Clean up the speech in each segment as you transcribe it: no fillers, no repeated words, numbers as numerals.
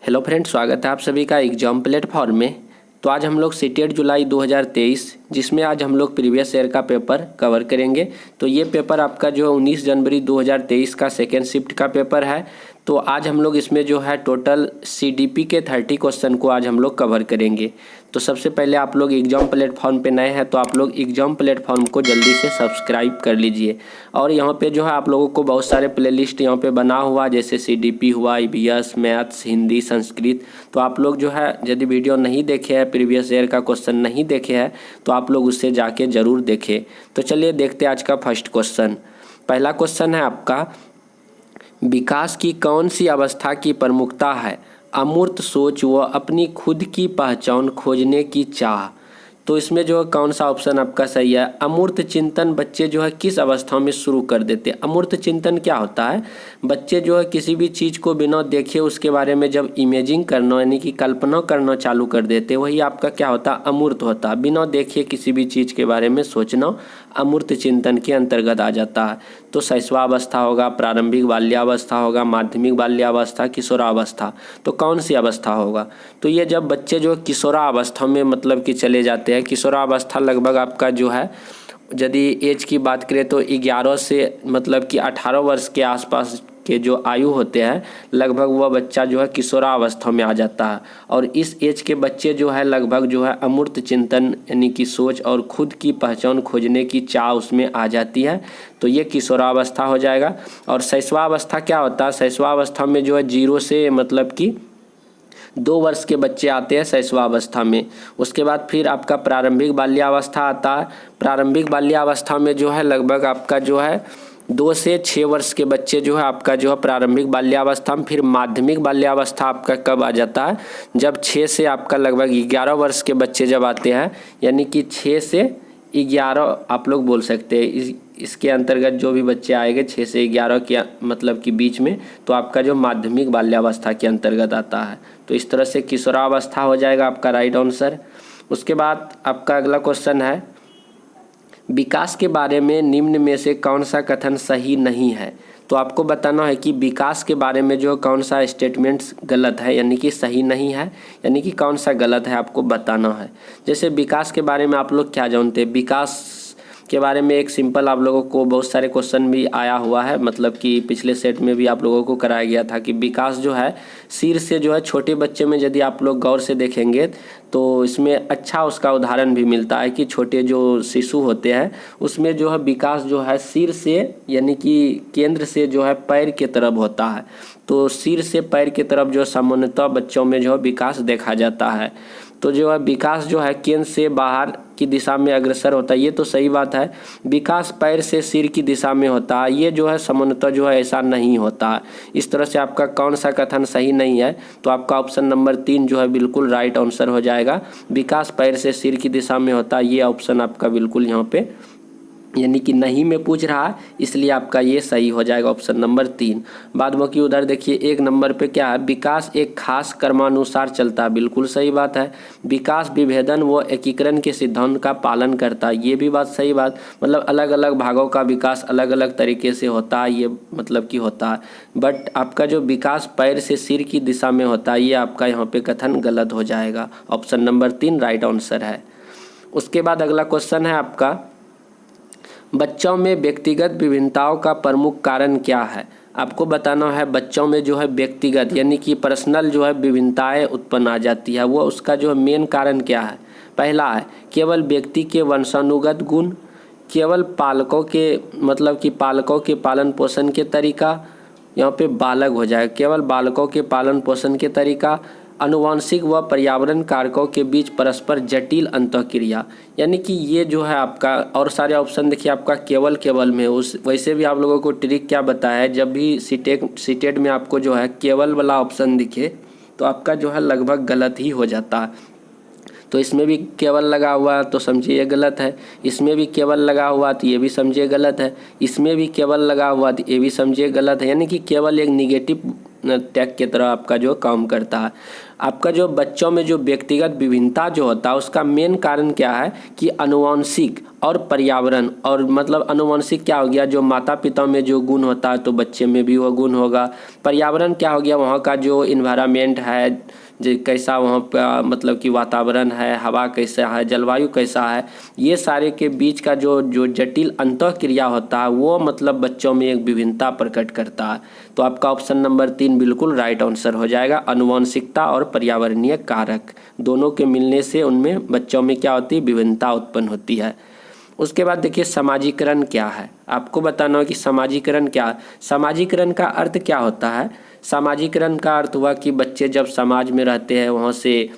Hello friends, स्वागत है आप सभी का एग्जाम प्लेटफॉर्म में। तो आज हम लोग सीटेट जुलाई 2023 जिसमें आज हम लोग प्रीवियस ईयर का पेपर कवर करेंगे। तो ये पेपर आपका जो 19 जनवरी 2023 का सेकेंड शिफ्ट का पेपर है। तो आज हम लोग इसमें जो है टोटल सीडीपी के 30 क्वेश्चन को आज हम लोग कवर करेंगे। तो सबसे पहले आप लोग एग्जाम प्लेटफॉर्म पे नए हैं तो आप लोग एग्जाम प्लेटफॉर्म को जल्दी से सब्सक्राइब कर लीजिए। और यहाँ पे जो है आप लोगों को बहुत सारे प्लेलिस्ट यहाँ पे बना हुआ, जैसे सीडीपी हुआ, ईवीएस, मैथ्स, हिंदी, संस्कृत। तो आप लोग जो है यदि वीडियो नहीं देखे हैं, प्रीवियस ईयर का क्वेश्चन नहीं देखे हैं तो आप लोग उससे जाके ज़रूर देखें। तो चलिए देखते हैं आज का फर्स्ट क्वेश्चन। पहला क्वेश्चन है आपका, विकास की कौन सी अवस्था की प्रमुखता है? अमूर्त सोच व अपनी खुद की पहचान खोजने की चाह। तो इसमें जो है कौन सा ऑप्शन आपका सही है? अमूर्त चिंतन बच्चे जो है किस अवस्था में शुरू कर देते हैं? अमूर्त चिंतन क्या होता है? बच्चे जो है किसी भी चीज़ को बिना देखे उसके बारे में जब इमेजिंग करना यानी कि कल्पना करना चालू कर देते, वही आपका क्या होता है? अमूर्त होता है। बिना देखे किसी भी चीज़ के बारे में सोचना अमूर्त चिंतन के अंतर्गत आ जाता है। तो शैशवावस्था होगा, प्रारंभिक बाल्यावस्था होगा, माध्यमिक बाल्यावस्था, किशोरावस्था। तो कौन सी अवस्था होगा? तो ये जब बच्चे जो किशोरावस्था में मतलब कि चले जाते हैं। किशोरावस्था लगभग आपका जो है, यदि एज की बात करें तो 11 से मतलब कि 18 वर्ष के आसपास के जो आयु होते हैं, लगभग वह बच्चा जो है किशोरावस्था में आ जाता है। और इस एज के बच्चे जो है लगभग जो है अमूर्त चिंतन यानी कि सोच और खुद की पहचान खोजने की चाह उसमें आ जाती है। तो ये किशोरावस्था हो जाएगा। और शैशवावस्था क्या होता है? शैशवावस्था में जो है 0 से मतलब कि 2 वर्ष के बच्चे आते हैं शैशवावस्था में। उसके बाद फिर आपका प्रारंभिक बाल्यावस्था आता है। प्रारंभिक बाल्यावस्था में जो है लगभग आपका जो है 2 से 6 वर्ष के बच्चे जो है आपका जो है प्रारंभिक बाल्यावस्था में। फिर माध्यमिक बाल्यावस्था आपका कब आ जाता है? जब 6 से आपका लगभग 11 वर्ष के बच्चे जब आते हैं, यानी कि 6 से 11 आप लोग बोल सकते हैं। इसके अंतर्गत जो भी बच्चे आएंगे 6 से 11 के मतलब कि बीच में, तो आपका जो माध्यमिक बाल्यावस्था के अंतर्गत आता है। तो इस तरह से किशोरावस्था हो जाएगा आपका राइट आंसर। उसके बाद आपका अगला क्वेश्चन है, विकास के बारे में निम्न में से कौन सा कथन सही नहीं है? तो आपको बताना है कि विकास के बारे में जो कौन सा स्टेटमेंट्स गलत है यानी कि सही नहीं है, यानी कि कौन सा गलत है आपको बताना है। जैसे विकास के बारे में आप लोग क्या जानते हैं? विकास के बारे में एक सिंपल आप लोगों को बहुत सारे क्वेश्चन भी आया हुआ है, मतलब कि पिछले सेट में भी आप लोगों को कराया गया था कि विकास जो है सिर से जो है छोटे बच्चे में यदि आप लोग गौर से देखेंगे तो इसमें अच्छा उसका उदाहरण भी मिलता है कि छोटे जो शिशु होते हैं उसमें जो है विकास जो है सिर से यानी कि केंद्र से जो है पैर की तरफ होता है। तो सिर से पैर की तरफ जो सामान्यतः बच्चों में जो है विकास देखा जाता है। तो जो है विकास जो है केंद्र से बाहर की दिशा में अग्रसर होता है, ये तो सही बात है। विकास पैर से सिर की दिशा में होता है, ये जो है सामान्यतः जो है ऐसा नहीं होता है। इस तरह से आपका कौन सा कथन सही नहीं है? तो आपका ऑप्शन नंबर 3 जो है बिल्कुल राइट आंसर हो जाएगा। विकास पैर से सिर की दिशा में होता है, ये ऑप्शन आपका बिल्कुल यहाँ पे यानी कि नहीं में पूछ रहा है, इसलिए आपका ये सही हो जाएगा ऑप्शन नंबर 3। बाद बाकी उधर देखिए 1 नंबर पे क्या है? विकास एक खास क्रमानुसार चलता है, बिल्कुल सही बात है। विकास विभेदन व एकीकरण के सिद्धांत का पालन करता है, ये भी बात सही बात। मतलब अलग अलग भागों का विकास अलग अलग तरीके से होता है, ये मतलब कि होता है। बट आपका जो विकास पैर से सिर की दिशा में होता है, ये आपका यहाँ पे कथन गलत हो जाएगा। ऑप्शन नंबर 3 राइट आंसर है। उसके बाद अगला क्वेश्चन है आपका, बच्चों में व्यक्तिगत विभिन्नताओं का प्रमुख कारण क्या है? आपको बताना है बच्चों में जो है व्यक्तिगत यानी कि पर्सनल जो है विभिन्नताएं उत्पन्न आ जाती है, वो उसका जो है मेन कारण क्या है? पहला है केवल व्यक्ति के वंशानुगत गुण, केवल पालकों के मतलब कि पालकों के पालन पोषण के तरीका, यहाँ पे बालक हो जाएगा, केवल बालकों के पालन पोषण के तरीका, अनुवांशिक व पर्यावरण कारकों के बीच परस्पर जटिल अंतःक्रिया। यानी कि ये जो है आपका, और सारे ऑप्शन देखिए आपका केवल में उस वैसे भी आप लोगों को ट्रिक क्या बताया है, जब भी सीटेट में आपको जो है केवल वाला ऑप्शन दिखे तो आपका जो है लगभग गलत ही हो जाता है। तो इसमें भी केवल लगा हुआ तो समझिए ये गलत है, इसमें भी केवल लगा हुआ तो ये भी समझिए गलत है, इसमें भी केवल लगा हुआ तो ये भी समझिए गलत है। यानी कि केवल एक निगेटिव टैग की तरह आपका जो काम करता है। आपका जो बच्चों में जो व्यक्तिगत विभिन्नता जो होता है उसका मेन कारण क्या है कि अनुवांशिक और पर्यावरण, और मतलब अनुवांशिक क्या हो गया, जो माता पिता में जो गुण होता है तो बच्चे में भी वो गुण होगा। पर्यावरण क्या हो गया, वहाँ का जो इन्वायरमेंट है, जो कैसा वहाँ का मतलब कि वातावरण है, हवा कैसा है, जलवायु कैसा है, ये सारे के बीच का जो जो जटिल अंतःक्रिया होता है वो मतलब बच्चों में एक विभिन्नता प्रकट करता है। तो आपका ऑप्शन नंबर 3 बिल्कुल राइट आंसर हो जाएगा। अनुवांशिकता और पर्यावरणीय कारक दोनों के मिलने से उनमें बच्चों में क्या होती है, विभिन्नता उत्पन्न होती है। उसके बाद देखिए समाजीकरण क्या है, आपको बताना है कि समाजीकरण क्या है। समाजीकरण का अर्थ क्या होता है, समाजीकरण का अर्थ हुआ कि बच्चे जब समाज में रहते हैं वहाँ से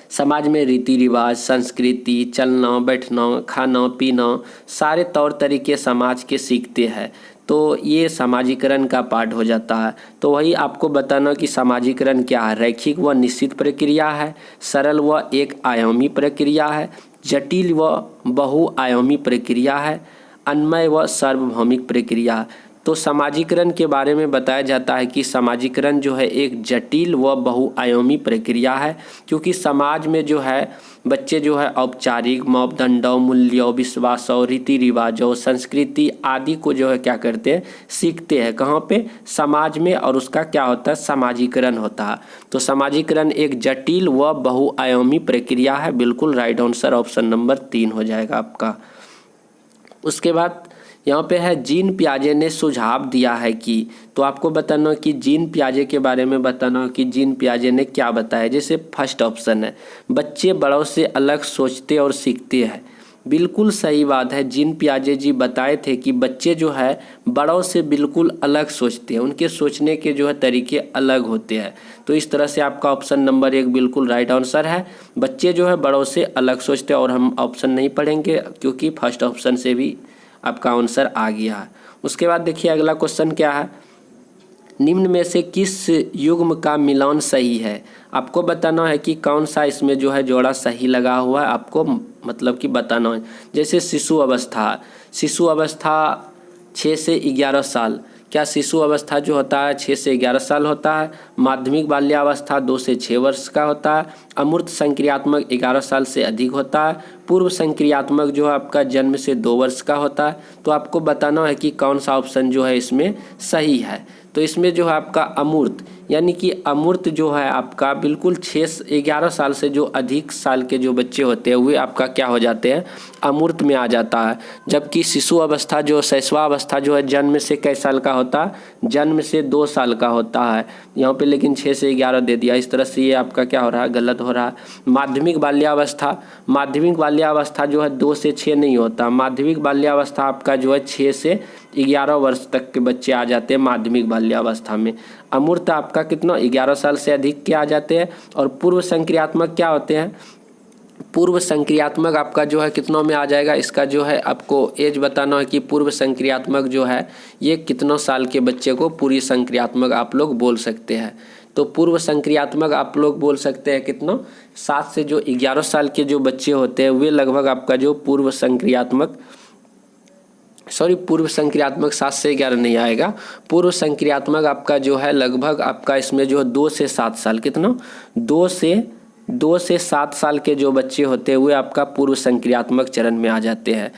समाज में रीति रिवाज, संस्कृति, चलना बैठना, खाना पीना, सारे तौर तरीके समाज के सीखते हैं, तो ये समाजीकरण का पार्ट हो जाता है। तो वही आपको बताना कि समाजीकरण क्या है। रैखिक व निश्चित प्रक्रिया है, सरल व एक आयामी प्रक्रिया है, जटिल व बहुआयामी प्रक्रिया है, अन्वय व सार्वभौमिक प्रक्रिया। तो समाजीकरण के बारे में बताया जाता है कि समाजीकरण जो है एक जटिल व बहुआयामी प्रक्रिया है, क्योंकि समाज में जो है बच्चे जो है औपचारिक मापदंडों, मूल्यों, विश्वासों, रीति रिवाजों, संस्कृति आदि को जो है क्या करते हैं, सीखते हैं। कहाँ पे, समाज में, और उसका क्या होता है, समाजीकरण होता है। तो समाजीकरण एक जटिल व बहुआयामी प्रक्रिया है। बिल्कुल राइट आंसर ऑप्शन नंबर 3 हो जाएगा आपका। उसके बाद यहाँ पे है जीन पियाजे ने सुझाव दिया है कि, तो आपको बताना कि जीन पियाजे के बारे में बताना कि जीन पियाजे ने क्या बताया। जैसे फर्स्ट ऑप्शन है बच्चे बड़ों से अलग सोचते और सीखते हैं। बिल्कुल सही बात है, जीन पियाजे जी बताए थे कि बच्चे जो है बड़ों से बिल्कुल अलग सोचते हैं, उनके सोचने के जो है तरीके अलग होते हैं। तो इस तरह से आपका ऑप्शन नंबर 1 बिल्कुल राइट आंसर है। बच्चे जो है बड़ों से अलग सोचते हैं, और हम ऑप्शन नहीं पढ़ेंगे क्योंकि फर्स्ट ऑप्शन से भी आपका आंसर आ गया है। उसके बाद देखिए अगला क्वेश्चन क्या है, निम्न में से किस युग्म का मिलान सही है। आपको बताना है कि कौन सा इसमें जो है जोड़ा सही लगा हुआ है, आपको मतलब कि बताना है। जैसे शिशु अवस्था, शिशु अवस्था 6 से 11 साल, क्या शिशु अवस्था जो होता है 6 से 11 साल होता है। माध्यमिक बाल्यावस्था 2 से 6 वर्ष का होता है। अमूर्त संक्रियात्मक 11 साल से अधिक होता है। पूर्व संक्रियात्मक जो है आपका जन्म से 2 वर्ष का होता है। तो आपको बताना है कि कौन सा ऑप्शन जो है इसमें सही है। तो इसमें जो है आपका अमूर्त, यानी कि अमूर्त जो है आपका बिल्कुल 6 से 11 साल से जो अधिक साल के जो बच्चे होते हैं वे आपका क्या हो जाते हैं, अमूर्त में आ जाता है। जबकि शिशु अवस्था जो शैशवावस्था जो है जन्म से कई साल का होता है, जन्म से 2 साल का होता है। यहाँ पे लेकिन 6 से 11 दे दिया, इस तरह से ये आपका क्या हो रहा है, गलत हो रहा है। माध्यमिक बाल्यावस्था, माध्यमिक बाल्यावस्था जो है 2 से 6 नहीं होता। माध्यमिक बाल्यावस्था आपका जो है 6 से 11 वर्ष तक के बच्चे आ जाते हैं माध्यमिक बाल्यावस्था में। अमूर्त आपका कितना, 11 साल से अधिक के आ जाते हैं। और पूर्व संक्रियात्मक क्या होते हैं, पूर्व संक्रियात्मक आपका जो है कितनों में आ जाएगा, इसका जो है आपको एज बताना है कि पूर्व संक्रियात्मक जो है ये कितनों साल के बच्चे को पूरी संक्रियात्मक आप लोग बोल सकते हैं। तो पूर्व संक्रियात्मक आप लोग बोल सकते हैं कितना, 7 से जो 11 साल के जो बच्चे होते हैं वे लगभग आपका जो पूर्व संक्रियात्मक, पूर्व संक्रियात्मक 7 से 11 नहीं आएगा। पूर्व संक्रियात्मक आपका जो है लगभग आपका इसमें जो 2 से 7 साल, कितना, 2 से 7 साल के जो बच्चे होते हैं वे आपका पूर्व संक्रियात्मक चरण में आ जाते हैं।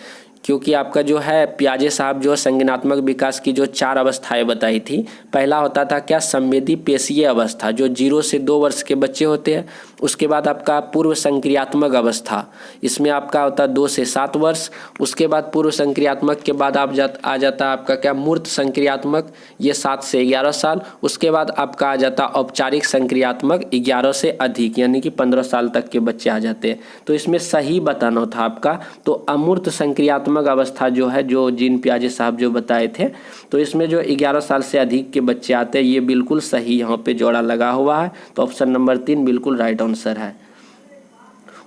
क्योंकि आपका जो है पियाजे साहब जो संज्ञानात्मक विकास की जो 4 अवस्थाएं बताई थी, पहला होता था क्या, संवेदी पेशीय अवस्था जो 0 से 2 वर्ष के बच्चे होते हैं। उसके बाद आपका पूर्व संक्रियात्मक अवस्था, इसमें आपका होता है 2 से 7 वर्ष। उसके बाद पूर्व संक्रियात्मक के बाद आ जाता आपका क्या, मूर्त संक्रियात्मक, ये 7 से 11 साल। उसके बाद आपका आ जाता औपचारिक संक्रियात्मक 11 से अधिक, यानी कि 15 साल तक के बच्चे आ जाते हैं। तो इसमें सही बताना था आपका, तो अमूर्त संक्रियात्मक अवस्था जो है जो जीन पियाजे साहब जो बताए थे, तो इसमें जो 11 साल से अधिक के बच्चे आते हैं, ये बिल्कुल सही यहाँ पे जोड़ा लगा हुआ है। तो ऑप्शन नंबर 3 बिल्कुल राइट आंसर है।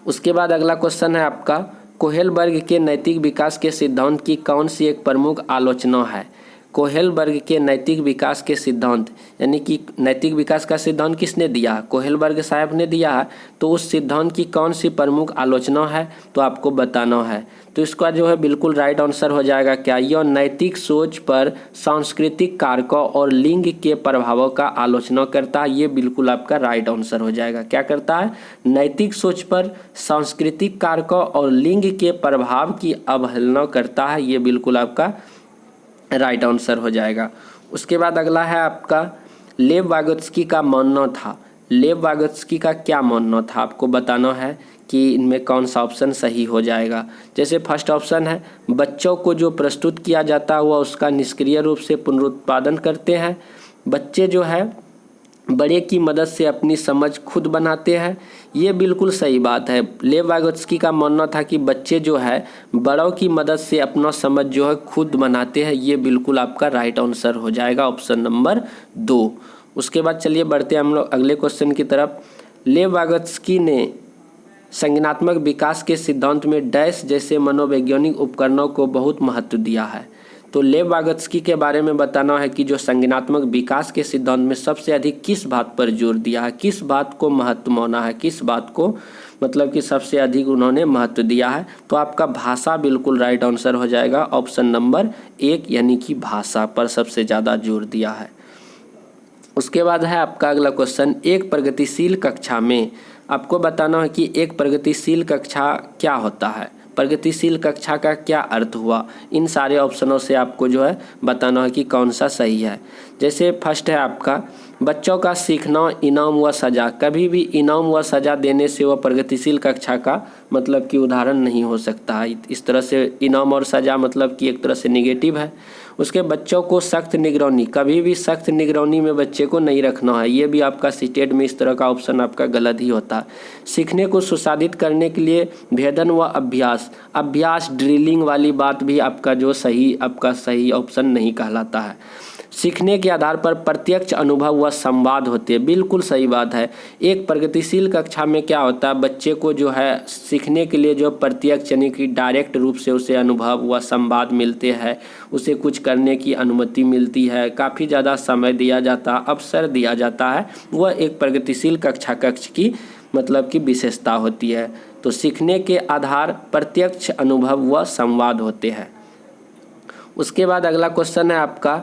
उसके बाद अगला क्वेश्चन है आपका, कोहेलबर्ग के नैतिक विकास के सिद्धांत की कौन सी एक प्रमुख आलोचना है। कोहेलबर्ग के नैतिक विकास के सिद्धांत, यानी कि नैतिक विकास का सिद्धांत किसने दिया है? कोहेलबर्ग साहब ने दिया है। तो उस सिद्धांत की कौन सी प्रमुख आलोचना है तो आपको बताना है। तो इसका जो है बिल्कुल राइट आंसर हो जाएगा क्या? यह नैतिक सोच पर सांस्कृतिक कारकों और लिंग के प्रभावों का आलोचना करता है। ये बिल्कुल आपका राइट आंसर हो जाएगा। क्या करता है? नैतिक सोच पर सांस्कृतिक कारकों और लिंग के प्रभाव की अवहेलना करता है। ये बिल्कुल आपका राइट आंसर हो जाएगा। उसके बाद अगला है आपका लेव वागोत्स्की का मानना था। लेव वागोत्स्की का क्या मानना था आपको बताना है कि इनमें कौन सा ऑप्शन सही हो जाएगा। जैसे फर्स्ट ऑप्शन है बच्चों को जो प्रस्तुत किया जाता है वह उसका निष्क्रिय रूप से पुनरुत्पादन करते हैं। बच्चे जो है बड़े की मदद से अपनी समझ खुद बनाते हैं। ये बिल्कुल सही बात है। लेव वागोत्स्की का मानना था कि बच्चे जो है बड़ों की मदद से अपना समझ जो है खुद बनाते हैं। ये बिल्कुल आपका राइट आंसर हो जाएगा, ऑप्शन नंबर 2। उसके बाद चलिए बढ़ते हैं हम लोग अगले क्वेश्चन की तरफ। लेव वागोत्स्की ने संज्ञानात्मक विकास के सिद्धांत में डैश जैसे मनोवैज्ञानिक उपकरणों को बहुत महत्व दिया है। तो लेव वागोत्स्की के बारे में बताना है कि जो संज्ञानात्मक विकास के सिद्धांत में सबसे अधिक किस बात पर जोर दिया है, किस बात को महत्व माना है, किस बात को मतलब कि सबसे अधिक उन्होंने महत्व दिया है। तो आपका भाषा बिल्कुल राइट आंसर हो जाएगा, ऑप्शन नंबर 1, यानी कि भाषा पर सबसे ज़्यादा जोर दिया है। उसके बाद है आपका अगला क्वेश्चन, एक प्रगतिशील कक्षा में आपको बताना है कि एक प्रगतिशील कक्षा क्या होता है। प्रगतिशील कक्षा का क्या अर्थ हुआ। इन सारे ऑप्शनों से आपको जो है बताना है कि कौन सा सही है। जैसे फर्स्ट है आपका बच्चों का सीखना इनाम व सज़ा। कभी भी इनाम व सज़ा देने से वह प्रगतिशील कक्षा का मतलब कि उदाहरण नहीं हो सकता है। इस तरह से इनाम और सज़ा मतलब कि एक तरह से निगेटिव है। उसके बच्चों को सख्त निगरानी, कभी भी सख्त निगरानी में बच्चे को नहीं रखना है। ये भी आपका सीटेट में इस तरह का ऑप्शन आपका गलत ही होता है। सीखने को सुसाधित करने के लिए भेदन व अभ्यास ड्रिलिंग वाली बात भी आपका जो सही ऑप्शन नहीं कहलाता है। सीखने के आधार पर प्रत्यक्ष अनुभव व संवाद होते हैं, बिल्कुल सही बात है। एक प्रगतिशील कक्षा में क्या होता है, बच्चे को जो है सीखने के लिए जो प्रत्यक्ष यानी कि डायरेक्ट रूप से उसे अनुभव व संवाद मिलते हैं, उसे कुछ करने की अनुमति मिलती है, काफ़ी ज़्यादा समय दिया जाता, अवसर दिया जाता है। वह एक प्रगतिशील कक्ष की मतलब की विशेषता होती है। तो सीखने के आधार प्रत्यक्ष अनुभव व संवाद होते हैं। उसके बाद अगला क्वेश्चन है आपका,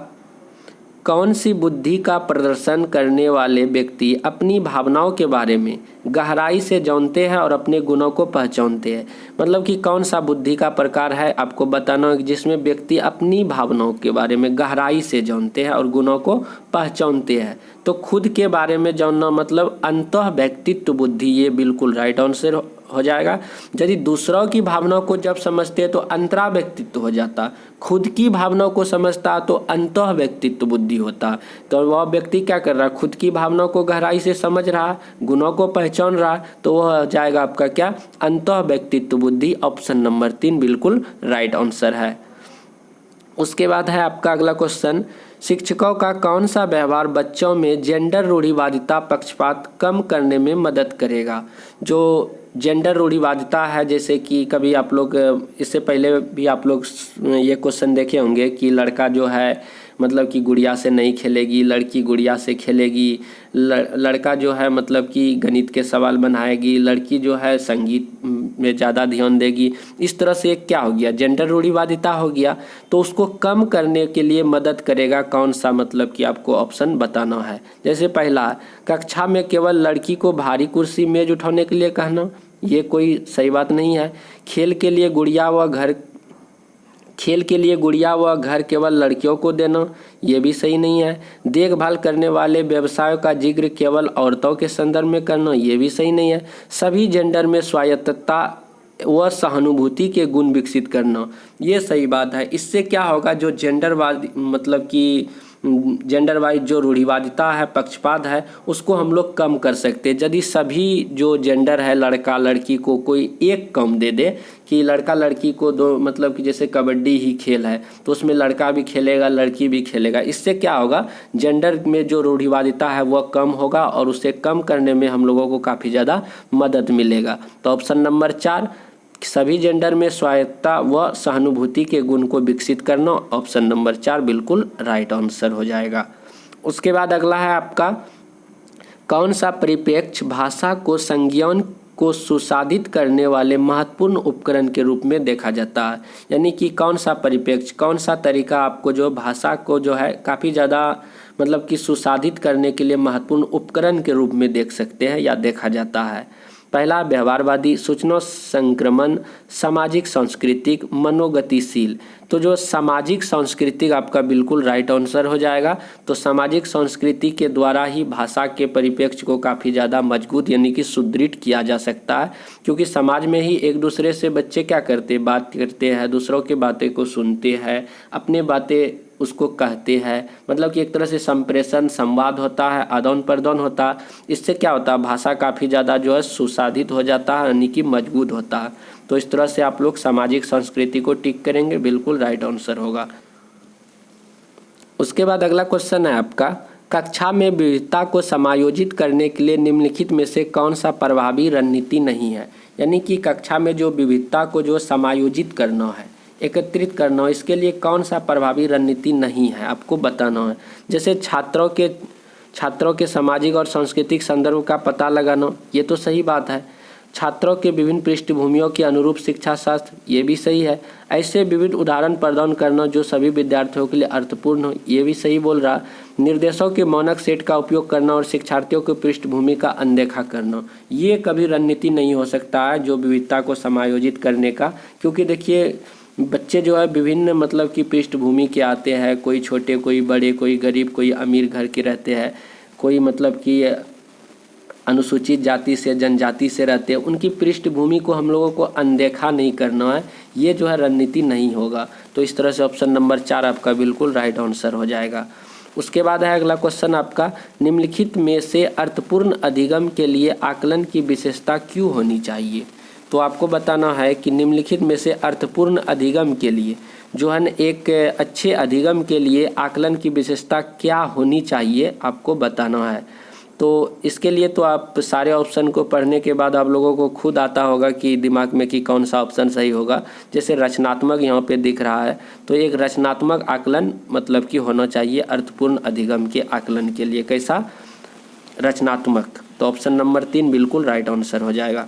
कौन सी बुद्धि का प्रदर्शन करने वाले व्यक्ति अपनी भावनाओं के बारे में गहराई से जानते हैं और अपने गुणों को पहचानते हैं। मतलब कि कौन सा बुद्धि का प्रकार है आपको बताना है जिसमें व्यक्ति अपनी भावनाओं के बारे में गहराई से जानते हैं और गुणों को पहचानते हैं। तो खुद के बारे में जानना मतलब अंतः व्यक्तित्व बुद्धि, ये बिल्कुल राइट आंसर हो जाएगा। यदि दूसरों की भावनाओं को जब समझते हैं तो अंतरा व्यक्तित्व हो जाता, खुद की भावनाओं को समझता तो अंतः व्यक्तित्व बुद्धि होता। तो वह व्यक्ति क्या कर रहा, खुद की भावनाओं को गहराई से समझ रहा, गुणों को पहचान रहा, तो वह जाएगा आपका क्या, अंतः व्यक्तित्व बुद्धि, ऑप्शन नंबर 3 बिल्कुल राइट आंसर है। उसके बाद है आपका अगला क्वेश्चन, शिक्षकों का कौन सा व्यवहार बच्चों में जेंडर रूढ़िवादिता पक्षपात कम करने में मदद करेगा। जो जेंडर रूढ़िवादिता है, जैसे कि कभी आप लोग इससे पहले भी आप लोग ये क्वेश्चन देखे होंगे कि लड़का जो है मतलब कि गुड़िया से नहीं खेलेगी, लड़की गुड़िया से खेलेगी, लड़का जो है मतलब कि गणित के सवाल बनाएगी, लड़की जो है संगीत में ज़्यादा ध्यान देगी। इस तरह से क्या हो गया, जेंडर रूढ़िवादिता हो गया। तो उसको कम करने के लिए मदद करेगा कौन सा, मतलब कि आपको ऑप्शन बताना है। जैसे पहला, कक्षा में केवल लड़की को भारी कुर्सी मेज उठाने के लिए कहना, ये कोई सही बात नहीं है। खेल के लिए गुड़िया व घर केवल लड़कियों को देना, ये भी सही नहीं है। देखभाल करने वाले व्यवसायों का जिक्र केवल औरतों के संदर्भ में करना, ये भी सही नहीं है। सभी जेंडर में स्वायत्तता व सहानुभूति के गुण विकसित करना, ये सही बात है। इससे क्या होगा, जो जेंडरवाद मतलब कि जेंडर वाइज जो रूढ़िवादिता है, पक्षपात है, उसको हम लोग कम कर सकते हैं। यदि सभी जो जेंडर है लड़का लड़की को कोई एक कम दे दे कि लड़का लड़की को दो, मतलब कि जैसे कबड्डी ही खेल है तो उसमें लड़का भी खेलेगा लड़की भी खेलेगा, इससे क्या होगा, जेंडर में जो रूढ़िवादिता है वह कम होगा और उसे कम करने में हम लोगों को काफ़ी ज़्यादा मदद मिलेगा। तो ऑप्शन नंबर 4 सभी जेंडर में स्वायत्ता व सहानुभूति के गुण को विकसित करना। ऑप्शन नंबर 4 बिल्कुल राइट आंसर हो जाएगा। उसके बाद अगला है आपका, कौन सा परिप्रेक्ष्य भाषा को संज्ञान को सुसाधित करने वाले महत्वपूर्ण उपकरण के रूप में देखा जाता है। यानी कि कौन सा परिप्रेक्ष्य, कौन सा तरीका आपको जो भाषा को जो है काफ़ी ज़्यादा मतलब कि सुसाधित करने के लिए महत्वपूर्ण उपकरण के रूप में देख सकते हैं या देखा जाता है। पहला व्यवहारवादी, सूचना संक्रमण, सामाजिक सांस्कृतिक, मनोगतिशील। तो जो सामाजिक सांस्कृतिक आपका बिल्कुल राइट आंसर हो जाएगा। तो सामाजिक संस्कृति के द्वारा ही भाषा के परिप्रेक्ष्य को काफ़ी ज़्यादा मजबूत यानी कि सुदृढ़ किया जा सकता है, क्योंकि समाज में ही एक दूसरे से बच्चे क्या करते हैं, बात करते हैं, दूसरों की बातें को सुनते हैं, अपने बातें उसको कहते हैं। मतलब कि एक तरह से संप्रेषण, संवाद होता है, आदान प्रदान होता है। इससे क्या होता है, भाषा काफ़ी ज़्यादा जो है सुसाधित हो जाता है यानी कि मजबूत होता है। तो इस तरह से आप लोग सामाजिक संस्कृति को टिक करेंगे, बिल्कुल राइट आंसर होगा। उसके बाद अगला क्वेश्चन है आपका, कक्षा में विविधता को समायोजित करने के लिए निम्नलिखित में से कौन सा प्रभावी रणनीति नहीं है। यानी कि कक्षा में जो विविधता को जो समायोजित करना है, एकत्रित करना हो, इसके लिए कौन सा प्रभावी रणनीति नहीं है आपको बताना है। जैसे छात्रों के सामाजिक और सांस्कृतिक संदर्भ का पता लगाना, ये तो सही बात है। छात्रों के विभिन्न पृष्ठभूमियों के अनुरूप शिक्षा शास्त्र, ये भी सही है। ऐसे विविध उदाहरण प्रदान करना जो सभी विद्यार्थियों के लिए अर्थपूर्ण हो, ये भी सही बोल रहा। निर्देशों के मानक सेट का उपयोग करना और शिक्षार्थियों की पृष्ठभूमि का अनदेखा करना, ये कभी रणनीति नहीं हो सकता है जो विविधता को समायोजित करने का। क्योंकि देखिए बच्चे जो है विभिन्न मतलब की पृष्ठभूमि के आते हैं, कोई छोटे, कोई बड़े, कोई गरीब, कोई अमीर घर के रहते हैं, कोई मतलब कि अनुसूचित जाति से, जनजाति से रहते हैं। उनकी पृष्ठभूमि को हम लोगों को अनदेखा नहीं करना है, ये जो है रणनीति नहीं होगा। तो इस तरह से ऑप्शन नंबर 4 आपका बिल्कुल राइट आंसर हो जाएगा। उसके बाद है अगला क्वेश्चन आपका, निम्नलिखित में से अर्थपूर्ण अधिगम के लिए आकलन की विशेषता क्यों होनी चाहिए। तो आपको बताना है कि निम्नलिखित में से अर्थपूर्ण अधिगम के लिए जो है एक अच्छे अधिगम के लिए आकलन की विशेषता क्या होनी चाहिए, आपको बताना है। तो इसके लिए तो आप सारे ऑप्शन को पढ़ने के बाद आप लोगों को खुद आता होगा कि दिमाग में कि कौन सा ऑप्शन सही होगा। जैसे रचनात्मक यहाँ पे दिख रहा है, तो एक रचनात्मक आकलन मतलब कि होना चाहिए अर्थपूर्ण अधिगम के आकलन के लिए। कैसा, रचनात्मक। तो ऑप्शन नंबर 3 बिल्कुल राइट आंसर हो जाएगा।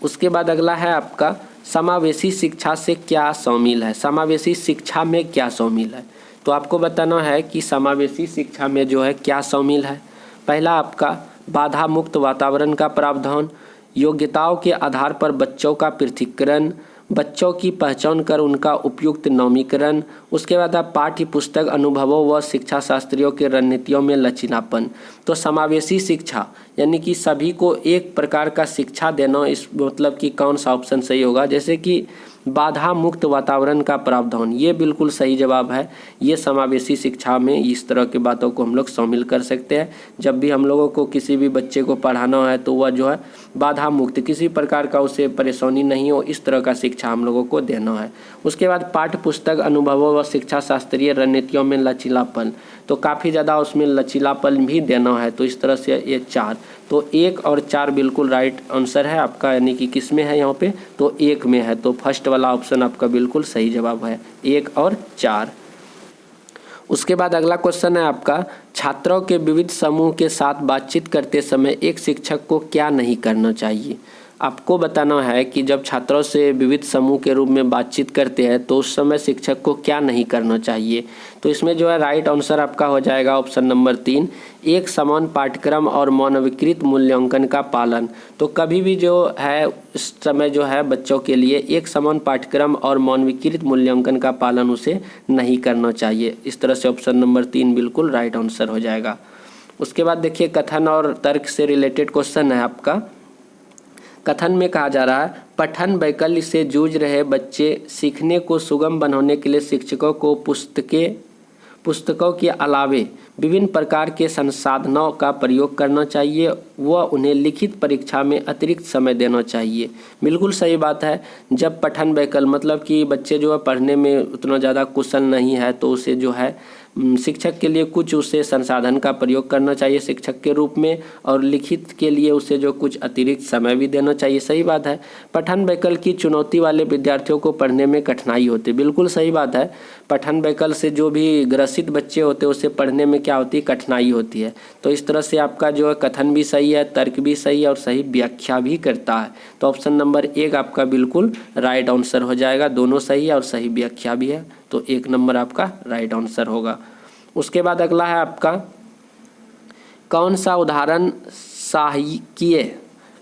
उसके बाद अगला है आपका, समावेशी शिक्षा से क्या शामिल है। समावेशी शिक्षा में क्या शामिल है, तो आपको बताना है कि समावेशी शिक्षा में जो है क्या शामिल है। पहला आपका बाधा मुक्त वातावरण का प्रावधान, योग्यताओं के आधार पर बच्चों का पृथक्करण, बच्चों की पहचान कर उनका उपयुक्त नामीकरण। उसके बाद आप पाठ्य पुस्तक अनुभवों व शिक्षा शास्त्रियों के रणनीतियों में लचीलापन। तो समावेशी शिक्षा यानी कि सभी को एक प्रकार का शिक्षा देना, इस मतलब कि कौन सा ऑप्शन सही होगा। जैसे कि बाधा मुक्त वातावरण का प्रावधान, ये बिल्कुल सही जवाब है। ये समावेशी शिक्षा में इस तरह की बातों को हम लोग शामिल कर सकते हैं। जब भी हम लोगों को किसी भी बच्चे को पढ़ाना है तो वह जो है बाधा मुक्त, किसी प्रकार का उसे परेशानी नहीं हो, इस तरह का शिक्षा हम लोगों को देना है। उसके बाद पाठ्य पुस्तक अनुभवों व शिक्षा शास्त्रीय रणनीतियों में लचीलापन, तो काफ़ी ज़्यादा उसमें लचीलापन भी देना है। तो इस तरह से ये 4, तो 1 और 4 बिल्कुल राइट आंसर है आपका। यानी कि किस में है यहाँ पे, तो 1 में है। तो फर्स्ट वाला ऑप्शन आपका बिल्कुल सही जवाब है, 1 और 4। उसके बाद अगला क्वेश्चन है आपका, छात्रों के विविध समूह के साथ बातचीत करते समय एक शिक्षक को क्या नहीं करना चाहिए। आपको बताना है कि जब छात्रों से विविध समूह के रूप में बातचीत करते हैं तो उस समय शिक्षक को क्या नहीं करना चाहिए। तो इसमें जो है राइट आंसर आपका हो जाएगा ऑप्शन नंबर 3, एक समान पाठ्यक्रम और मानवीकृत मूल्यांकन का पालन। तो कभी भी जो है इस समय जो है बच्चों के लिए एक समान पाठ्यक्रम और मानवीकृत मूल्यांकन का पालन उसे नहीं करना चाहिए। इस तरह से ऑप्शन नंबर 3 बिल्कुल राइट आंसर हो जाएगा। उसके बाद देखिए कथन और तर्क से रिलेटेड क्वेश्चन है आपका। कथन में कहा जा रहा है, पठन वैकल्य से जूझ रहे बच्चे सीखने को सुगम बनाने के लिए शिक्षकों को पुस्तकों के अलावे विभिन्न प्रकार के संसाधनों का प्रयोग करना चाहिए व उन्हें लिखित परीक्षा में अतिरिक्त समय देना चाहिए। बिल्कुल सही बात है। जब पठन वैकल्य मतलब कि बच्चे जो है पढ़ने में उतना ज़्यादा कुशल नहीं है तो उसे जो है शिक्षक के लिए कुछ उसे संसाधन का प्रयोग करना चाहिए शिक्षक के रूप में, और लिखित के लिए उसे जो कुछ अतिरिक्त समय भी देना चाहिए। सही बात है। पठन वैकल्य की चुनौती वाले विद्यार्थियों को पढ़ने में कठिनाई होती है। बिल्कुल सही बात है। पठन वैकल्य से जो भी ग्रसित बच्चे होते हैं उसे पढ़ने में क्या होती है, कठिनाई होती है। तो इस तरह से आपका जो है कथन भी सही है, तर्क भी सही है और सही व्याख्या भी करता है। तो ऑप्शन नंबर 1 आपका बिल्कुल राइट आंसर हो जाएगा। दोनों सही है और सही व्याख्या भी है, तो 1 नंबर आपका राइट आंसर होगा। उसके बाद अगला है आपका, कौन सा उदाहरण सहायकीय,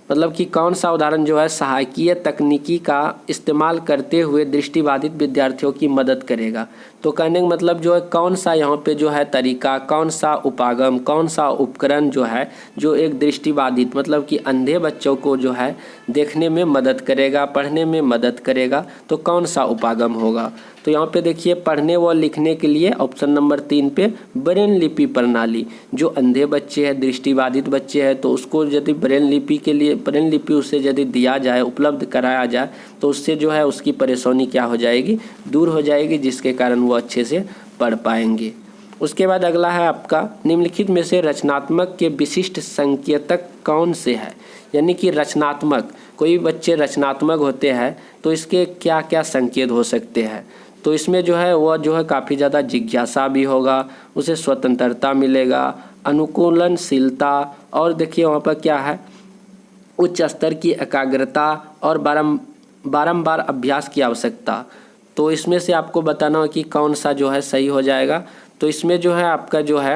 मतलब कि कौन सा उदाहरण जो है सहायकीय तकनीकी का इस्तेमाल करते हुए दृष्टिबाधित विद्यार्थियों की मदद करेगा। तो कहने का मतलब जो है कौन सा यहाँ पे जो है तरीका, कौन सा उपागम, कौन सा उपकरण जो है जो एक दृष्टिबाधित मतलब कि अंधे बच्चों को जो है देखने में मदद करेगा, पढ़ने में मदद करेगा, तो कौन सा उपागम होगा। तो यहाँ पे देखिए पढ़ने व लिखने के लिए ऑप्शन नंबर 3 पे ब्रेन लिपि प्रणाली। जो अंधे बच्चे हैं, दृष्टिबाधित बच्चे हैं, तो उसको यदि ब्रेन लिपि के लिए ब्रेन लिपि उसे यदि दिया जाए, उपलब्ध कराया जाए, तो उससे जो है उसकी परेशानी क्या हो जाएगी, दूर हो जाएगी, जिसके कारण वो अच्छे से पढ़ पाएंगे। उसके बाद अगला है आपका, निम्नलिखित में से रचनात्मक के विशिष्ट संकेतक कौन से है। यानी कि रचनात्मक, कोई बच्चे रचनात्मक होते हैं तो इसके क्या क्या संकेत हो सकते हैं। तो इसमें जो है वह जो है काफ़ी ज़्यादा जिज्ञासा भी होगा, उसे स्वतंत्रता मिलेगा, अनुकूलनशीलता, और देखिए वहाँ पर क्या है, उच्च स्तर की एकाग्रता और बारंबार अभ्यास की आवश्यकता। तो इसमें से आपको बताना हो कि कौन सा जो है सही हो जाएगा। तो इसमें जो है आपका जो है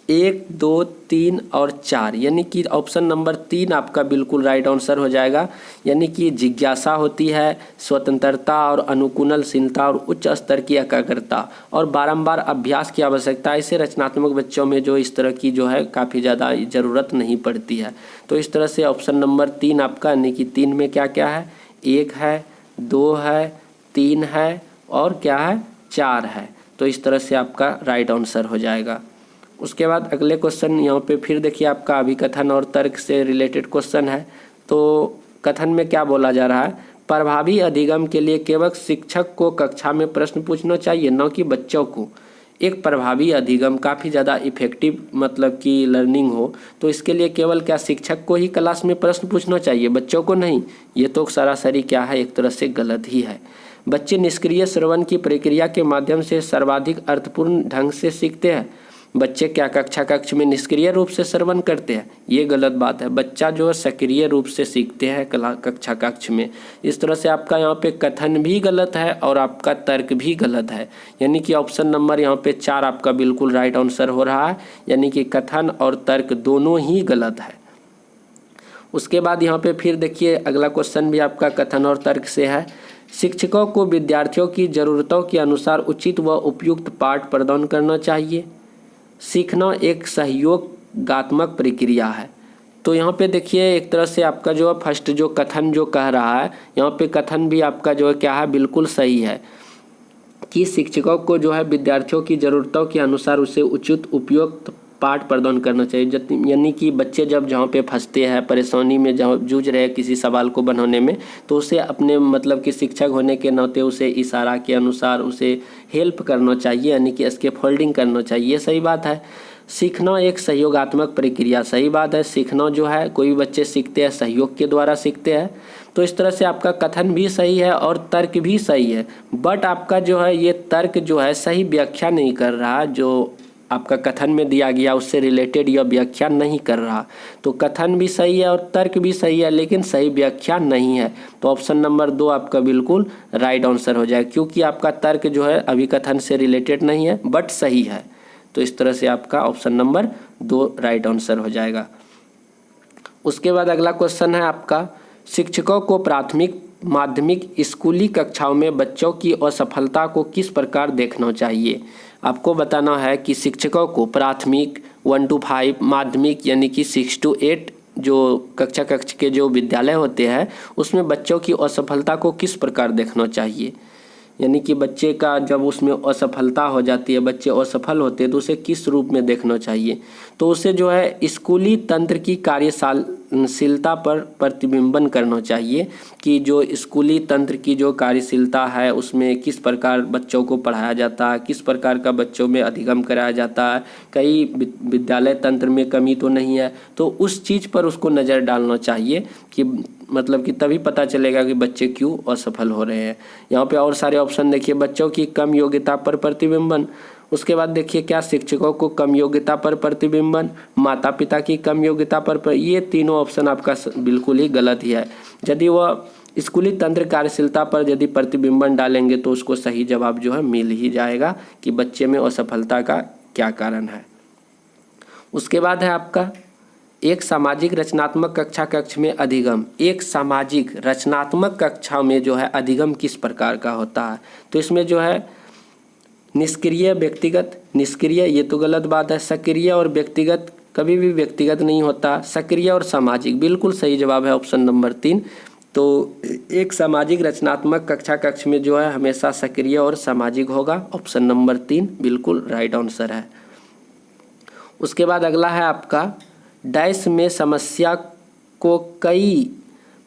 1, 2, 3 और 4, यानी कि ऑप्शन नंबर 3 आपका बिल्कुल राइट आंसर हो जाएगा। यानी कि जिज्ञासा होती है, स्वतंत्रता और अनुकूलनशीलता और उच्च स्तर की एकाग्रता और बारंबार अभ्यास की आवश्यकता। ऐसे रचनात्मक बच्चों में जो इस तरह की जो है काफ़ी ज़्यादा ज़रूरत नहीं पड़ती है। तो इस तरह से ऑप्शन नंबर 3 आपका, यानी कि 3 में क्या क्या है, 1 है, 2 है, 3 है और क्या है, 4 है। तो इस तरह से आपका राइट आंसर हो जाएगा। उसके बाद अगले क्वेश्चन यहाँ पे फिर देखिए आपका अभिकथन और तर्क से रिलेटेड क्वेश्चन है। तो कथन में क्या बोला जा रहा है, प्रभावी अधिगम के लिए केवल शिक्षक को कक्षा में प्रश्न पूछना चाहिए, न कि बच्चों को। एक प्रभावी अधिगम काफ़ी ज़्यादा इफेक्टिव मतलब कि लर्निंग हो, तो इसके लिए केवल क्या शिक्षक को ही क्लास में प्रश्न पूछना चाहिए, बच्चों को नहीं। ये तो सरासरी क्या है, एक तरह से गलत ही है। बच्चे निष्क्रिय श्रवण की प्रक्रिया के माध्यम से सर्वाधिक अर्थपूर्ण ढंग से सीखते हैं। बच्चे क्या कक्षा कक्ष में निष्क्रिय रूप से श्रवण करते हैं, ये गलत बात है। बच्चा जो है सक्रिय रूप से सीखते हैं कक्षा कक्ष में। इस तरह से आपका यहाँ पे कथन भी गलत है और आपका तर्क भी गलत है। यानी कि ऑप्शन नंबर यहाँ पे 4 आपका बिल्कुल राइट आंसर हो रहा है। यानी कि कथन और तर्क दोनों ही गलत है। उसके बाद यहाँ पे फिर देखिए अगला क्वेश्चन भी आपका कथन और तर्क से है। शिक्षकों को विद्यार्थियों की ज़रूरतों के अनुसार उचित व उपयुक्त पाठ प्रदान करना चाहिए। सीखना एक सहयोगात्मक प्रक्रिया है। तो यहाँ पे देखिए एक तरह से आपका जो है फर्स्ट जो कथन जो कह रहा है, यहाँ पे कथन भी आपका जो है क्या है, बिल्कुल सही है कि शिक्षकों को जो है विद्यार्थियों की ज़रूरतों के अनुसार उसे उचित उपयुक्त पाठ प्रदान करना चाहिए। यानी कि बच्चे जब जहाँ पे फंसते हैं, परेशानी में जहाँ जूझ रहे हैं किसी सवाल को बनाने में, तो उसे अपने मतलब कि शिक्षक होने के नाते उसे इशारा के अनुसार उसे हेल्प करना चाहिए, यानी कि स्कैफोल्डिंग करना चाहिए। सही बात है। सीखना एक सहयोगात्मक प्रक्रिया, सही बात है। सीखना जो है कोई भी बच्चे सीखते हैं सहयोग के द्वारा सीखते हैं। तो इस तरह से आपका कथन भी सही है और तर्क भी सही है। बट आपका जो है ये तर्क जो है सही व्याख्या नहीं कर रहा, जो आपका कथन में दिया गया उससे रिलेटेड यह व्याख्या नहीं कर रहा। तो कथन भी सही है और तर्क भी सही है, लेकिन सही व्याख्या नहीं है। तो ऑप्शन नंबर 2 आपका बिल्कुल राइट आंसर हो जाए, क्योंकि आपका तर्क जो है अभिकथन से रिलेटेड नहीं है बट सही है। तो इस तरह से आपका ऑप्शन नंबर 2 राइट आंसर हो जाएगा। उसके बाद अगला क्वेश्चन है आपका, शिक्षकों को प्राथमिक माध्यमिक स्कूली कक्षाओं में बच्चों की असफलता को किस प्रकार देखना चाहिए। आपको बताना है कि शिक्षकों को प्राथमिक 1 to 5, माध्यमिक यानी कि 6 to 8 जो कक्षा कक्ष के जो विद्यालय होते हैं उसमें बच्चों की असफलता को किस प्रकार देखना चाहिए। यानी कि बच्चे का जब उसमें असफलता हो जाती है, बच्चे असफल होते हैं, तो उसे किस रूप में देखना चाहिए। तो उसे जो है स्कूली तंत्र की कार्यशीलता पर प्रतिबिंबन करना चाहिए कि जो स्कूली तंत्र की जो कार्यशीलता है उसमें किस प्रकार बच्चों को पढ़ाया जाता है, किस प्रकार का बच्चों में अधिगम कराया जाता है, कई विद्यालय तंत्र में कमी तो नहीं है, तो उस चीज़ पर उसको नज़र डालना चाहिए कि मतलब कि तभी पता चलेगा कि बच्चे क्यों असफल हो रहे हैं। यहाँ पे और सारे ऑप्शन देखिए, बच्चों की कम योग्यता पर प्रतिबिंबन, उसके बाद देखिए क्या शिक्षकों को कम योग्यता पर प्रतिबिंबन, माता पिता की कम योग्यता पर ये तीनों ऑप्शन आपका बिल्कुल ही गलत ही है। यदि वह स्कूली तंत्र कार्यशीलता पर यदि प्रतिबिंबन डालेंगे तो उसको सही जवाब जो है मिल ही जाएगा कि बच्चे में असफलता का क्या कारण है। उसके बाद है आपका एक सामाजिक रचनात्मक कक्ष में अधिगम। एक सामाजिक रचनात्मक कक्षा में जो है अधिगम किस प्रकार का होता है, तो इसमें जो है निष्क्रिय, व्यक्तिगत, निष्क्रिय ये तो गलत बात है, सक्रिय और व्यक्तिगत कभी भी व्यक्तिगत नहीं होता, सक्रिय और सामाजिक बिल्कुल सही जवाब है ऑप्शन नंबर 3। तो एक सामाजिक रचनात्मक कक्ष में जो है हमेशा सक्रिय और सामाजिक होगा, ऑप्शन नंबर 3 बिल्कुल राइट आंसर है। उसके बाद अगला है आपका डैश में समस्या को कई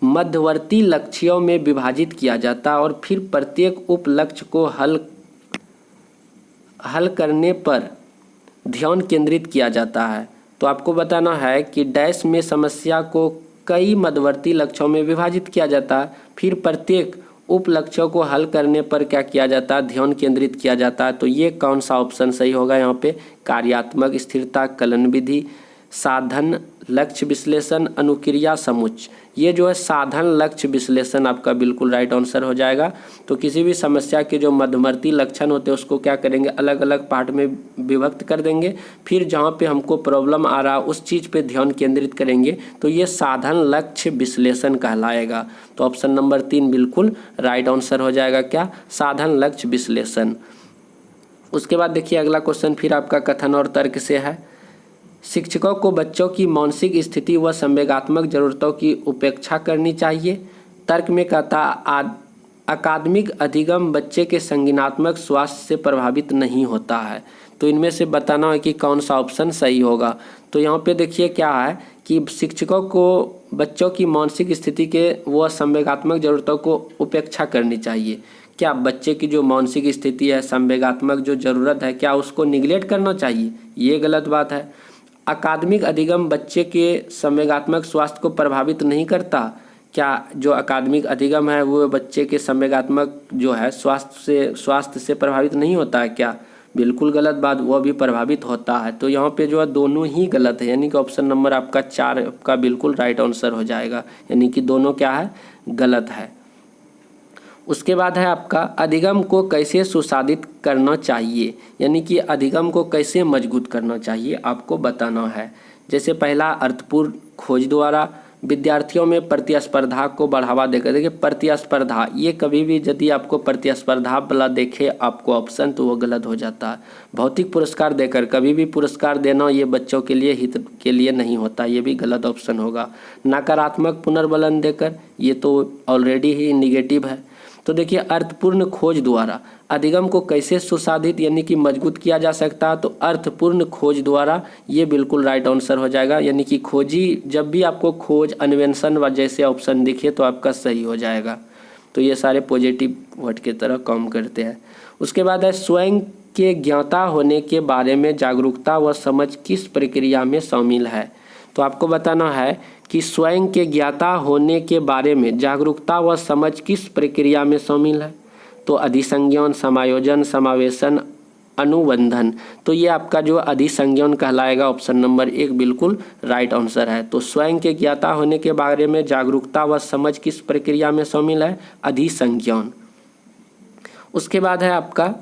मध्यवर्ती लक्ष्यों में विभाजित किया जाता है और फिर प्रत्येक उप लक्ष्य को हल करने पर ध्यान केंद्रित किया जाता है। तो आपको बताना है कि डैश में समस्या को कई मध्यवर्ती लक्ष्यों में विभाजित किया जाता है, फिर प्रत्येक उप लक्ष्यों को हल करने पर क्या किया जाता है, ध्यान केंद्रित किया जाता है। तो ये कौन सा ऑप्शन सही होगा यहाँ पे, कार्यात्मक स्थिरता, कलन विधि, साधन लक्ष्य विश्लेषण, अनुक्रिया समुच्चय, ये जो है साधन लक्ष्य विश्लेषण आपका बिल्कुल राइट आंसर हो जाएगा। तो किसी भी समस्या के जो मध्यवर्ती लक्षण होते हैं उसको क्या करेंगे, अलग अलग पार्ट में विभक्त कर देंगे, फिर जहाँ पे हमको प्रॉब्लम आ रहा उस चीज़ पे ध्यान केंद्रित करेंगे, तो ये साधन लक्ष्य विश्लेषण कहलाएगा। तो ऑप्शन नंबर 3 बिल्कुल राइट आंसर हो जाएगा, क्या, साधन लक्ष्य विश्लेषण। उसके बाद देखिए अगला क्वेश्चन फिर आपका कथन और तर्क से है। शिक्षकों को बच्चों की मानसिक स्थिति व संवेगात्मक जरूरतों की उपेक्षा करनी चाहिए। तर्क में कहता अकादमिक अधिगम बच्चे के संज्ञानात्मक स्वास्थ्य से प्रभावित नहीं होता है। तो इनमें से बताना है कि कौन सा ऑप्शन सही होगा। तो यहाँ पे देखिए क्या है कि शिक्षकों को बच्चों की मानसिक स्थिति के व संवेगात्मक जरूरतों को उपेक्षा करनी चाहिए। क्या बच्चे की जो मानसिक स्थिति है, संवेगात्मक जो ज़रूरत है, क्या उसको निगलेक्ट करना चाहिए, ये गलत बात है। अकादमिक अधिगम बच्चे के संवेगात्मक स्वास्थ्य को प्रभावित नहीं करता, क्या जो अकादमिक अधिगम है वो बच्चे के संवेगात्मक जो है स्वास्थ्य से प्रभावित नहीं होता है, क्या, बिल्कुल गलत बात, वो भी प्रभावित होता है। तो यहाँ पे जो है दोनों ही गलत है, यानी कि ऑप्शन नंबर आपका 4 का बिल्कुल राइट आंसर हो जाएगा, यानी कि दोनों क्या है, गलत है। उसके बाद है आपका अधिगम को कैसे सुसाधित करना चाहिए, यानी कि अधिगम को कैसे मजबूत करना चाहिए आपको बताना है। जैसे पहला अर्थपूर्ण खोज द्वारा, विद्यार्थियों में प्रतिस्पर्धा को बढ़ावा देकर, देखिए प्रतिस्पर्धा ये कभी भी यदि आपको प्रतिस्पर्धा वाला देखे आपको ऑप्शन तो वो गलत हो जाता है। भौतिक पुरस्कार देकर, कभी भी पुरस्कार देना ये बच्चों के लिए हित के लिए नहीं होता, ये भी गलत ऑप्शन होगा। नकारात्मक पुनर्बलन देकर, ये तो ऑलरेडी ही निगेटिव है। तो देखिए अर्थपूर्ण खोज द्वारा अधिगम को कैसे सुसाधित यानी कि मजबूत किया जा सकता है, तो अर्थपूर्ण खोज द्वारा ये बिल्कुल राइट आंसर हो जाएगा, यानी कि खोजी, जब भी आपको खोज, अन्वेषण व जैसे ऑप्शन दिखे तो आपका सही हो जाएगा। तो ये सारे पॉजिटिव वर्ड की तरह काम करते हैं। उसके बाद है स्वयं के ज्ञाता होने के बारे में जागरूकता व समझ किस प्रक्रिया में शामिल है। तो आपको बताना है कि स्वयं के ज्ञाता होने के बारे में जागरूकता व समझ किस प्रक्रिया में शामिल है। तो अधिसंज्ञान, समायोजन, समावेशन, अनुबंधन, तो ये आपका जो अधिसंज्ञान कहलाएगा, ऑप्शन नंबर 1 बिल्कुल राइट आंसर है। तो स्वयं के ज्ञाता होने के बारे में जागरूकता व समझ किस प्रक्रिया में शामिल है, अधिसंज्ञान। उसके बाद है आपका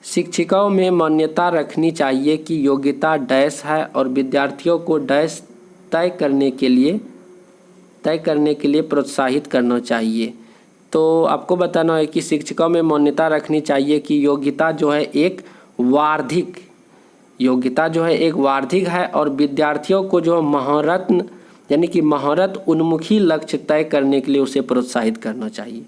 शिक्षिकाओं में मान्यता रखनी चाहिए कि योग्यता डैश है और विद्यार्थियों को डैश तय करने के लिए प्रोत्साहित करना चाहिए। तो आपको बताना है कि शिक्षकों में मान्यता रखनी चाहिए कि योग्यता जो है एक वार्षिक है और विद्यार्थियों को जो महारत यानी कि महारत उन्मुखी लक्ष्य तय करने के लिए उसे प्रोत्साहित करना चाहिए।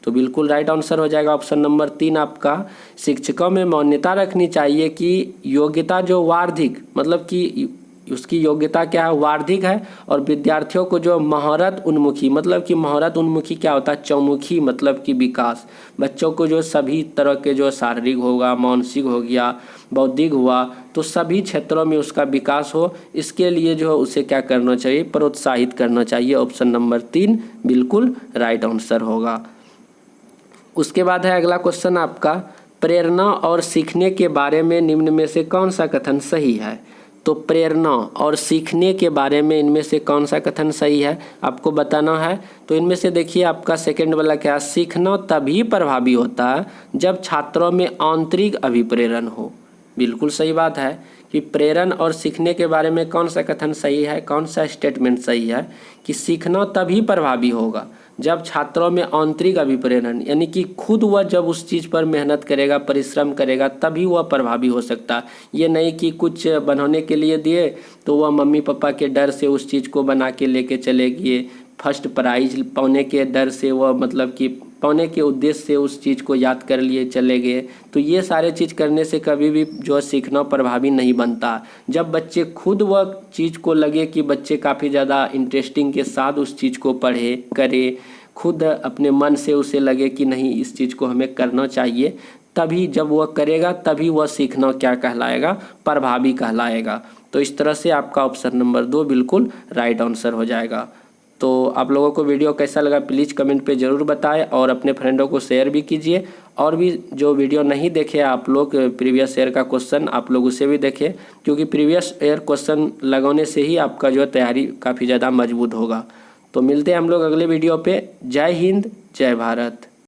तो बिल्कुल राइट आंसर हो जाएगा ऑप्शन नंबर 3 आपका। शिक्षकों में मान्यता रखनी चाहिए कि योग्यता जो वार्षिक मतलब कि उसकी योग्यता क्या है, वार्षिक है। और विद्यार्थियों को जो महारत उन्मुखी, मतलब कि महारत उन्मुखी क्या होता है, चौमुखी मतलब कि विकास। बच्चों को जो सभी तरह के जो शारीरिक होगा, मानसिक हो गया, बौद्धिक हुआ, तो सभी क्षेत्रों में उसका विकास हो, इसके लिए जो है उसे क्या करना चाहिए, प्रोत्साहित करना चाहिए। ऑप्शन नंबर 3 बिल्कुल राइट आंसर होगा। उसके बाद है अगला क्वेश्चन आपका, प्रेरणा और सीखने के बारे में निम्न में से कौन सा कथन सही है। तो प्रेरणा और सीखने के बारे में इनमें से कौन सा कथन सही है आपको बताना है। तो इनमें से देखिए आपका सेकंड वाला क्या, सीखना तभी प्रभावी होता है जब छात्रों में आंतरिक अभिप्रेरण हो। बिल्कुल सही बात है कि प्रेरण और सीखने के बारे में कौन सा कथन सही है, कौन सा स्टेटमेंट सही है कि सीखना तभी प्रभावी होगा जब छात्रों में आंतरिक अभिप्रेरण, यानी कि खुद वह जब उस चीज़ पर मेहनत करेगा, परिश्रम करेगा, तभी वह प्रभावी हो सकता है। ये नहीं कि कुछ बनाने के लिए दिए तो वह मम्मी पापा के डर से उस चीज़ को बना के लेके चले गए, फर्स्ट प्राइज पाने के डर से वह मतलब कि पाने के उद्देश्य से उस चीज़ को याद कर लिए चले गए। तो ये सारे चीज़ करने से कभी भी जो सीखना प्रभावी नहीं बनता। जब बच्चे खुद वह चीज़ को लगे कि बच्चे काफ़ी ज़्यादा इंटरेस्टिंग के साथ उस चीज़ को पढ़े करे, खुद अपने मन से उसे लगे कि नहीं इस चीज़ को हमें करना चाहिए, तभी जब वह करेगा तभी वह सीखना क्या कहलाएगा, प्रभावी कहलाएगा। तो इस तरह से आपका ऑप्शन नंबर 2 बिल्कुल राइट आंसर हो जाएगा। तो आप लोगों को वीडियो कैसा लगा प्लीज़ कमेंट पे ज़रूर बताएं और अपने फ्रेंडों को शेयर भी कीजिए। और भी जो वीडियो नहीं देखे आप लोग प्रीवियस ईयर का क्वेश्चन, आप लोग उसे भी देखें, क्योंकि प्रीवियस ईयर क्वेश्चन लगाने से ही आपका जो तैयारी काफ़ी ज़्यादा मजबूत होगा। तो मिलते हैं हम लोग अगले वीडियो पे। जय हिंद, जय भारत।